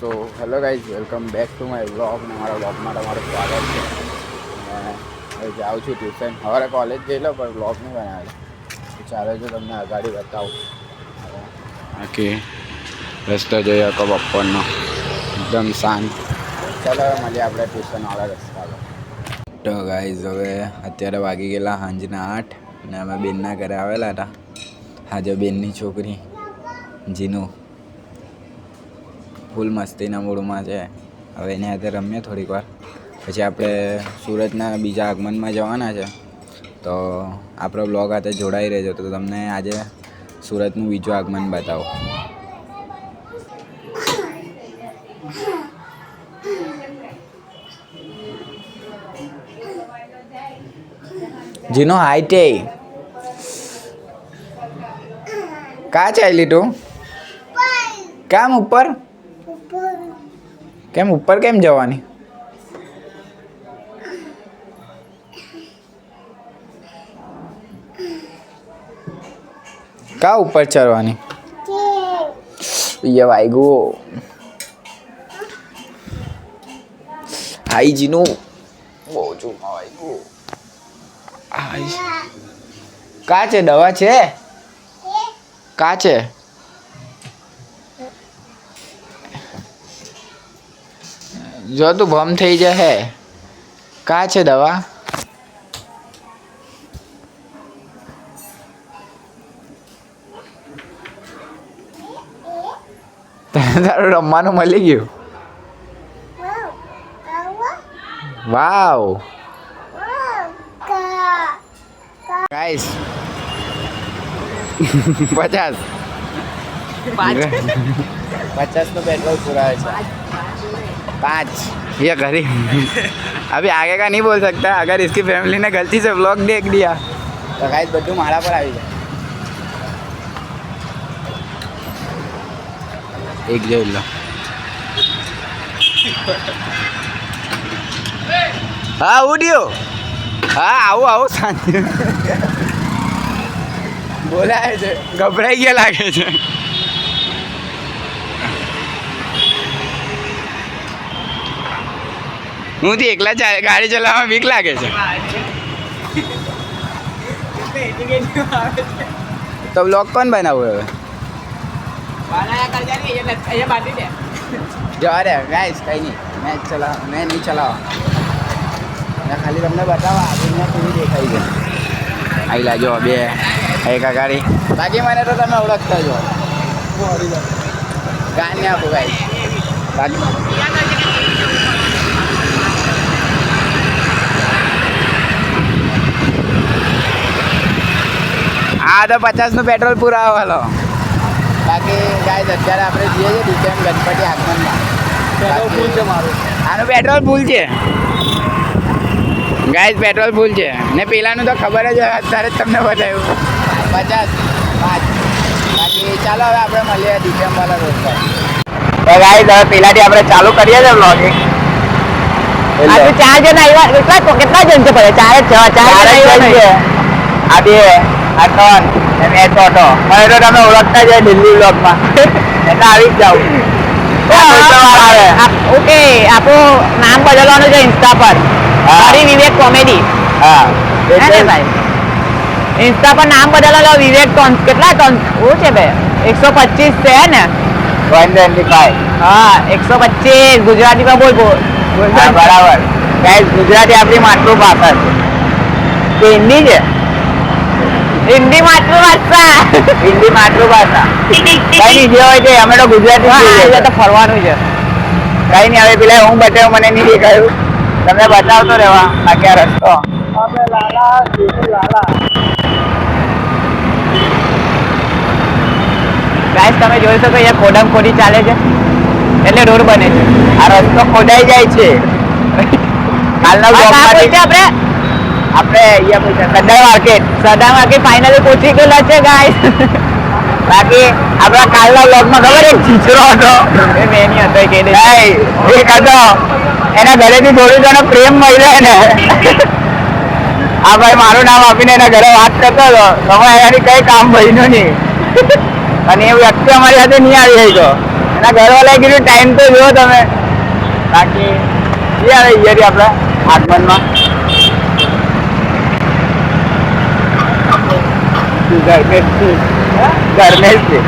So hello guys, welcome back to my vlog. ને મારા વ્લોગમાં તમારું સ્વાગત છે. અને હવે જાઉં છું ટ્યુશન. સવારે કોલેજ ગયેલો પણ વ્લોગ નહીં બનાવેલો. ચાલો જો તમને અગાડી બતાવું. બાકી રસ્તો જોઈ શકો બપોરનો, એકદમ શાંત. ચાલો હવે મળીએ આપણે ટ્યુશનવાળા રસ્તા પર. તો ગાઈઝ હવે અત્યારે વાગી ગયેલા સાંજના 8 અને અમે બેનના ઘરે આવેલા હતા. આજે બેનની છોકરી જીનું ફૂલ મસ્તીના મૂડમાં છે. હવે એની હાથે રમીએ થોડીક વાર, પછી આપણે સુરતના બીજા આગમનમાં જવાના છે. તો આપણો બ્લોગ હાથે જોડાઈ રહેજો, તો તમને આજે સુરતનું બીજું આગમન બતાવો. જીનો હાઈટે કા ચાલી તું? કેમ ઉપર? કેમ ઉપર કેમ જવાની? કા ઉપર ચડવાની? ये वाइगो हाई जीनू वो जो वाइगो हाई का છે દવા છે? કા છે? જો તું ભમ થઈ જશે. કા છે દવા? તારું રમવાનું મળી ગયું. વાવ ગાઈસ 50 નું पेट्रोल पूरा है. 5 ये गरीब अभी आगे का नहीं बोल सकता. अगर इसकी फैमिली ने गलती से व्लॉग देख दिया तो गाइस બધું મારા પર આવી જાય. એક જોઈ લો. હા ઉડ્યો. હા આવું આવું શાંતિ બોલાય છે. ગભરાઈ ગયા લાગે છે. હું તો એકલા ગાડી ચલાવવામાં બીક લાગે છે. તો બ્લોગ કોણ બનાવું હવે? જવા દે ગાઈસ, કઈ નહીં. મેં નહીં ચલાવવા, ખાલી તમને બતાવવા. આગળ પૂરી દેખાઈ છે. આવી લાજો બે એક ગાડી. બાકી મને તો તમે ઓળખતા જો. ગાન ને આપું ગાઈસ. બાકી આ તો 50 નું પેટ્રોલ પૂરા આવવાનો. બાકી ગાઈસ અત્યારે આપણે જઈએ છીએ ડીકેમ ગણપતિ આગમનમાં. પેટ્રોલ ફૂલ છે મારું. આનું પેટ્રોલ ફૂલ છે ગાઈસ, પેટ્રોલ ફૂલ છે. ને પેલાનું તો ખબર જ હોય, અત્યારે જ તમને બતાવ્યું 50 5. બાકી ચાલો હવે આપણે મળીએ ડીકેમવાળા રોડ પર. તો ગાઈસ હવે પેલાથી આપણે ચાલુ કરીએ છીએ વ્લોગિંગ. આજે 4 જણ આવ્યા. કેટલા જણ છે? પડે 4 જ છે. આ બે આ 3 અને મેં છોટો. મને તો તમે ઓળખતા જાય દિલ્હી બ્લોગમાં એટલે આવી જ જાઉં. ઓકે, આપણું નામ બદલવાનું છે ઇન્સ્ટા પર. હરી વિવેક કોમેડી. હા ભાઈ ઇન્સ્ટા પર નામ બદલવાનો વિવેક કેટલા ટન છે બે? 125 છે ને? 125. હા 125 ગુજરાતીમાં બોલ. બરાબર ગાઈસ, ગુજરાતી આપણી માતૃભાષા છે કે હિન્દી છે? હિન્દી માતૃભાષા. હિન્દી માતૃભાષા. કઈ નહીં, જે હોય તે. અમે તો ગુજરાતી તો ફરવાનું છે. કઈ નહીં. હવે પેલા હું બતાવ્યું, મને નહીં દેખાયું. તમને બતાવતો રહેવા. બાકી આ રસ્તો ગાઈસ તમે જોઈ શકો અહીંયા ખોદમ ખોદી ચાલે છે એટલે રોડ બને છે. આ રસ્તો ખોદાઈ જાય છે. કાલના આપણે અહીંયા પૂછ્યા સદા માર્કેટ ફાઇનલી પહોંચી ગયેલા છે ગાઈસ. બાકી આપણા કાલના બ્લોગમાં ખબર એક ચીચરો હતો. એ મેની હતો કે એક હતો, એના ઘરેથી થોડું ઘણો પ્રેમ મળ્યો ને. આ ભાઈ મારું નામ આપીને એના ઘરે વાત કરતો હતો. તમે એનાથી કઈ કામ બન્યું નહીં અને એ વ્યક્તિ અમારી સાથે નહીં આવી ગયો. એના ઘરવાળાએ કીધું ટાઈમ તો જુઓ તમે. બાકી જે આવે અહીંયાથી આપણે આગમનમાં ઘરને જ છે.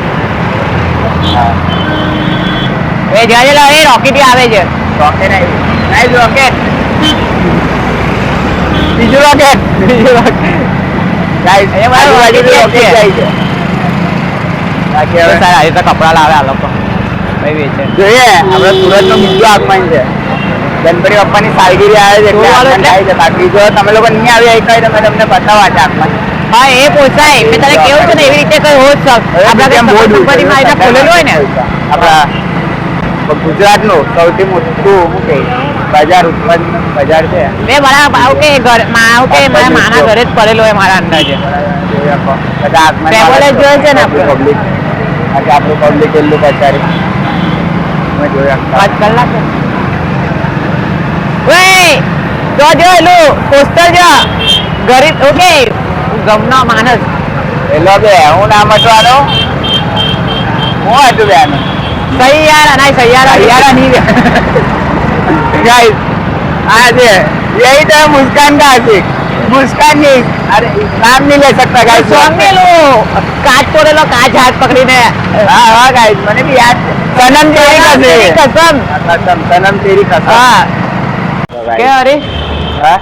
એ જજે એ રોકેટ આવે છે. Rocket nice rocket. બીજું રોકેટ ગાઈસ એ મારું આજુબાજુ rocket રોકેટ છે. જાય છે. બાકી હવે સારા આજે તો કપડા લાવે આ લોકો ભાઈ વેચે. જોઈએ આપણે સુરતનું બીજું આગમન છે. ગણપતિ બાપ્પાની સાલગીરી આવે છે એટલે શું આગમન વાળું થાય છે. બાકી જો તમે લોકો નહીં આવી એક કઈ તમે તમને બતાવવા છે આગમન. હા એ પોસાય મેં તને કેવું છે ને એવી રીતે કઈ હોત સક આપણા બહુ દૂર છે. ગણપતિમાં એટલે ખોલેલું હોય ને આપણા ગુજરાતનું સૌથી મોટું શું કે બજાર ઉત્પાદન બજાર છે. મેં મારા આવું કે ઘર આવું કે મારા માના ઘરે જ પડેલો હોય મારા અંદાજે. બધા આગમન પેપર જ જોયે છે ને આપણે. પબ્લિક આજે આપણું પબ્લિક એટલું પચારી મેં જોયા 5 કલાક ઓય જો એલું પોસ્ટર જો ગરીબ ઓકે ગમનો માણસ એલો બે હું નામ હતું હું હતું બેનું સૈયારા નહીં સૈયારા नहीं गाइस आज यही तो है मुस्कान का आशिक मुस्कान नहीं अरे नाम नहीं ले सकता गाइस સોંગ મેલું કાચ તોડેલો કાચ હાથ પકડીને हाँ हाँ गाइस मैंने भी याद सनम तेरी कसम કસમ सनम तेरी कसम હા કે અરે हाँ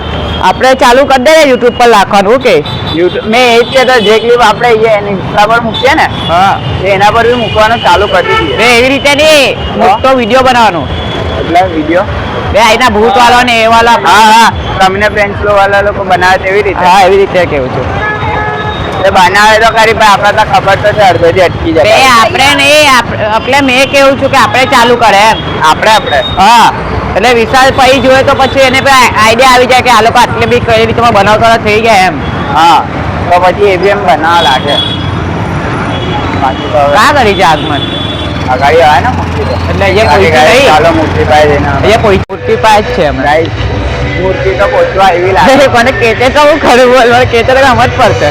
આપણે ચાલુ કરી દે યુટ્યુબ પર નાખવાનું કે YouTube મેં એ જ કહેતો જે ક્લિપ આપણે એ ઇન્સ્ટા પર મૂકીએ ને હા એના પર બી મૂકવાનું ચાલુ કરી દઈએ બે એવી રીતે નહીં મોટો વિડીયો બનાવવાનો એટલે વિડીયો બે અહીંના ભૂત વાળો ને એ વાળા હા હા તમને ફ્રેન્ડ્સ વાળા લોકો બનાવે તેવી રીતે હા એવી રીતે કેવું છું એ બનાવે તો ખરી પણ આપણે તો ખબર તો છે અડધેથી અટકી બે જાય આપણે નહીં એટલે મેં કેવું છું કે આપણે ચાલુ કરે એમ આપણે હા એટલે વિશાલ પછી જોઈએ તો પછી એને આઈડિયા આવી જાય કે આ લોકો આટલે બી કઈ રીતે બનાવતા થઈ ગયા એમ હા તો પછી એ બી એમ બનાવવા લાગે બાકી તો હવે કા કરી છે આગમન અગાડી આવે ને મૂર્તિ તો એટલે જે બાકી પૈસા guys, નહીં. ચાલો મૂર્તિ પાસે જઈને આવે. એ મૂર્તિ પાસે જ છે હમણાં Guys, મૂર્તિ તો પહોંચવા એવી લાગે કોને કેતે તો હું ખરું બોલ મને કેતે તો સમજ પડશે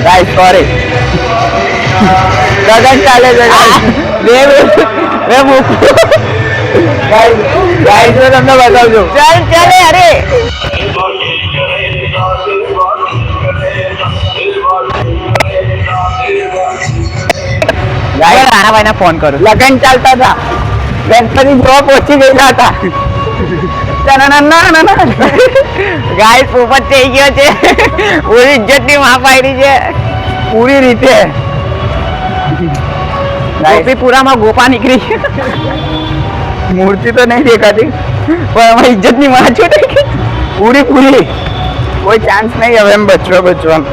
ગાઈસ સોરી લગન ચાલે છે બે મૂકું ગાઈસ તો તમને બતાવજો ચાલ ચાલે અરે ગાઈસ રાણાભાઈને ફોન કરું લગન ચાલતા હતા ગણપતિ જોવા પહોંચી ગયેલા હતા ગાય પોપટ થઈ ગયો છે પૂરી ઇજ્જત ની માપ આવી છે પૂરી રીતે ગોપીપુરામાં ગોપા નીકળી મૂર્તિ તો નહીં દેખાતી પણ અમારી ઇજ્જત ની માં છૂટી ગઈ પૂરી કોઈ ચાન્સ નહીં હવે એમ બચવાનો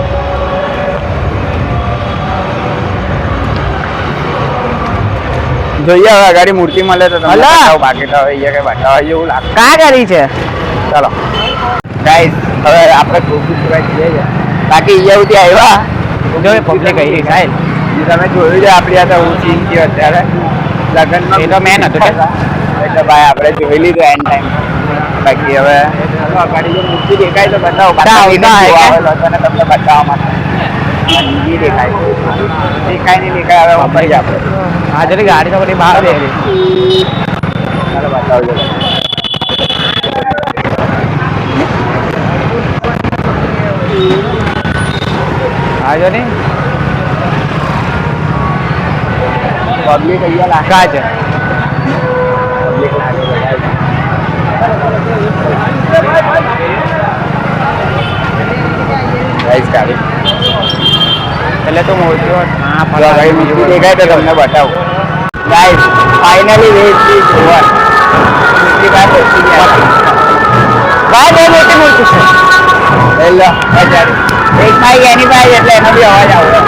જોઈએ હવે અગાડી મૂર્તિ મળે તો તમને અલા! બતાવું. બાકી તો હવે અહીંયા કઈ બતાવવા જેવું લાગે કા કરી છે ચાલો ગાઈસ હવે આપણે ગોપીપુરા જઈએ છે બાકી અહીંયા સુધી આવ્યા જો પબ્લિક આવી સાહેબ તમે જોયું છે આપણી સાથે હું સીન થયો અત્યારે લગ્નમાં એ તો મેન હતું ને? એટલે ભાઈ આપણે જોઈ લીધું એન્ડ ટાઈમ બાકી હવે ચાલો અગાડી જો મૂર્તિ દેખાય તો બતાવો બતાવો, પાછા બતાવો, જોવા કે? આવેલો હતો ને તમને બતાવવા માટે નહીં દેખાય નહીં દેખાય હવે ઉપર જ આપણે આજે ગાડી તો બધી બહાર દે ચાલો બતાવજો આજો ને પબ્લિક અહીંયા લાગે કા છે પબ્લિક લાગે ગાઈસ ગાડી એટલે તો મોટો હા જો ભાઈ મૂર્તિ દેખાય તો તમને બતાવું guys finally wait is over મૂર્તિ પાસે પહોંચી ગયા બહુ મોટી મૂર્તિ છે હેલો એક ભાઈ એની પાસે એટલે એનો બી અવાજ આવતો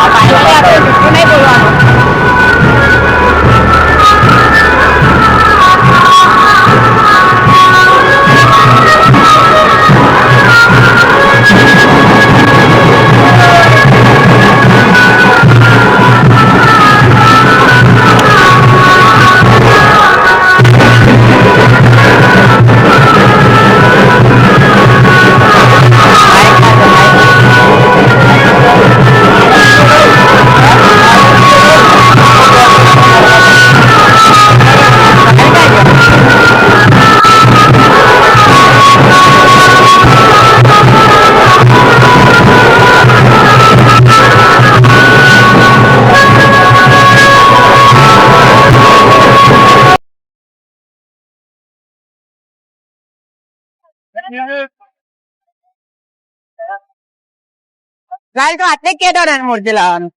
આ પાછળ આપણે નહીં બોલવાનું કાલ તો આટલે કેતો ને મૂર્તિ લાવવાનું.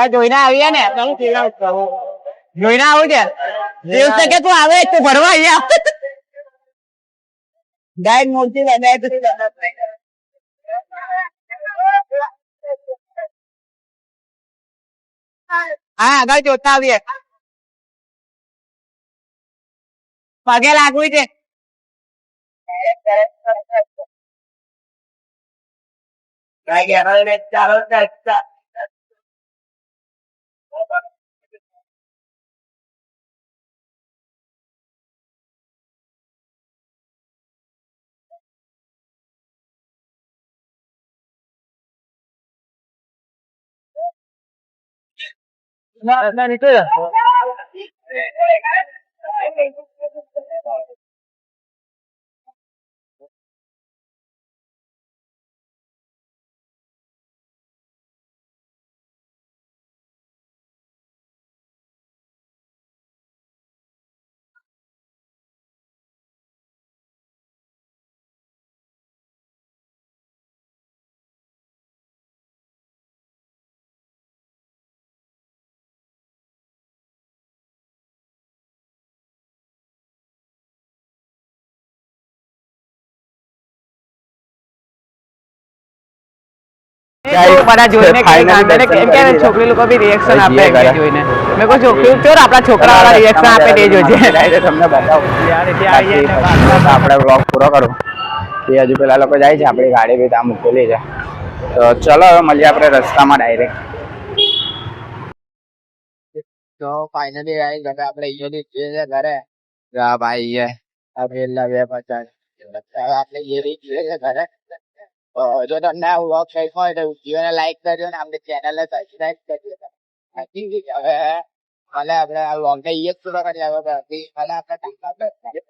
જોઈને આવીએ ને જોઈને આવું છે દિવસે કે તું આવે તું ભરવા અહીંયા ગાય મૂર્તિ હા આગળ જોતા આવીએ પગે લાગવું છે બધા જોઈને છોકરી લોકો બી રિએક્શન આપે જોઈને મેં કહું છોકરી ચોર આપણા છોકરા વાળા રિએક્શન આપે તે જોજે તમને બતાવું આપણે બ્લોગ પૂરો કરું એ હજુ પેલા લોકો જાય છે આપણી ગાડી બી ત્યાં મૂકેલી છે તો ચલો હવે મળીએ આપણે રસ્તામાં ડાયરેક્ટ તો ફાઇનલી ગાઈસ હવે આપણે અહીંયાથી જઈએ છે ઘરે હા ભાઈ આ પેલા 250 આપણે એ જઈએ છે ઘરે જો તમને આ વ્લોગ શેર હોય તો વિડીયોને લાઈક કરજો ને આપણી ચેનલને સબસ્ક્રાઇબ કરજો હવે ભલે આપણે આ વ્લોગને એ જ પૂરો કરી હવે ભલે આપણે